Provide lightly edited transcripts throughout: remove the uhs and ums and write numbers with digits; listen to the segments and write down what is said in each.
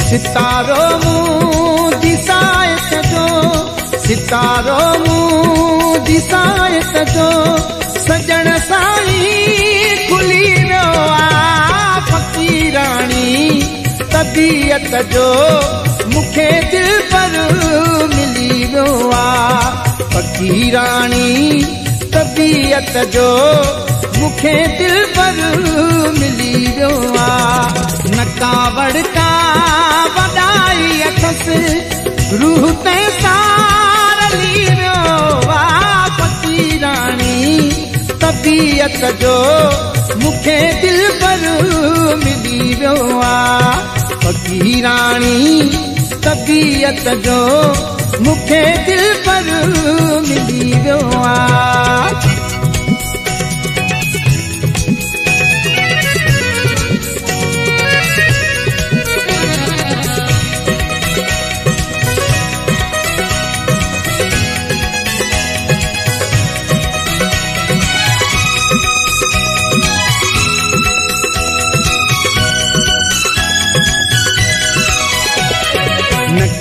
सितारो मुंह दिसाए सजो, सितारो मुंह दिसाए सजो, सजण साईं खुली वियो आ फ़क़ीराणी तबीयत जो, मूंखे दिल पर मिली वियो आ फ़क़ीराणी तबीयत जो, मूंखे दिल पर मिली वियो आ। नका वड़का वॾाई अथसि रूह ते सारली वियो आ फ़क़ीराणी तबीयत जो, मूंखे दिल पर मिली वियो आ फ़क़ीराणी तबीयत जो, मूंखे दिल पर मिली वियो आ।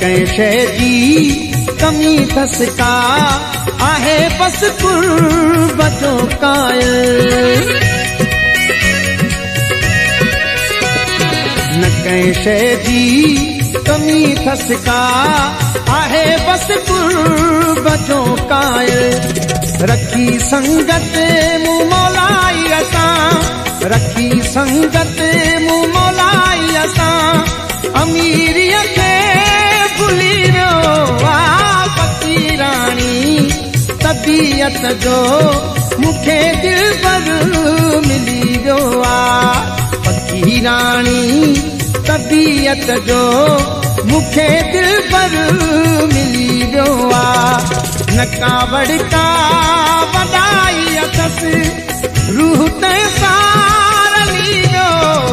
कंहिं शइ जी कमी अथसि का, आहे बसि कुर्ब जो कायल। न कंहिं शइ जी कमी अथसि का, आहे बसि कुर्ब जो कायल। रखी संगत मूं मौलाई असां, रखी संगत मूं मौलाई असां, अमीरीअ खे भुली वियो आ फ़क़ीराणी तबीयत जो, मूंखे दिल पर मिली वियो आ फ़क़ीराणी तबीयत जो, मूंखे दिल पर मिली वियो आ। नका वड़का वॾाई अथसि रूह ते सारली वियो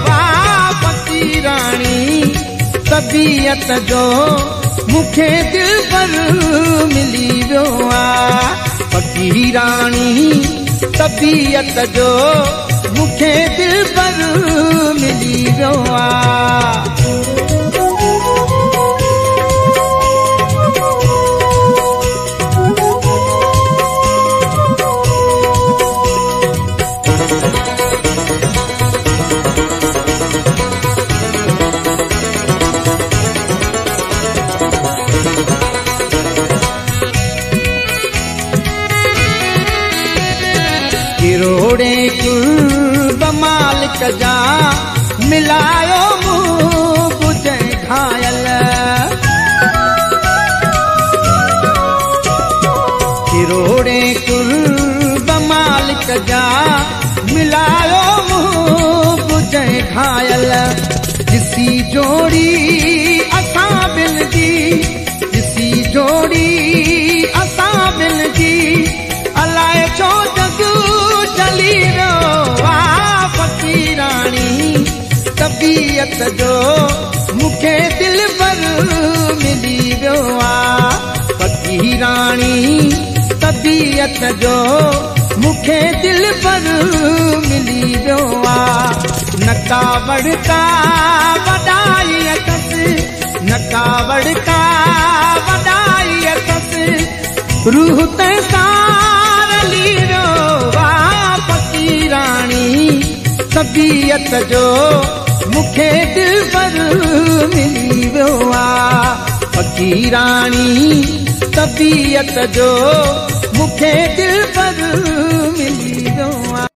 आ फ़क़ीराणी तबीयत जो, मूंखे दिल पर मिली वियो आ फ़क़ीराणी तबीयत जो, मूंखे दिल पर मिली वियो आ। किरोड़े कुर्ब मालिक जा, मिलायो मुंह बुझे घायल। किरोड़े कुर्ब मालिक जा, मिलायो मुंह बुझे घायल। जिसी जोड़ी असां बिन जी, जिसी जोड़ी असां बिन जी, अलाए छो जग चली वियो आ फ़क़ीराणी तबीयत जो, मूंखे दिल पर मिली वियो आ फ़क़ीराणी तबीयत जो, मूंखे दिल पर मिली वियो आ। नका वड़का वॾाई अथसि, नका वड़का वॾाई अथसि रूह ते सारली वियो आ फ़क़ीराणी तबीयत जो, मूंखे दिल पर मिली वियो आ फ़क़ीराणी तबीयत जो, मूंखे दिल पर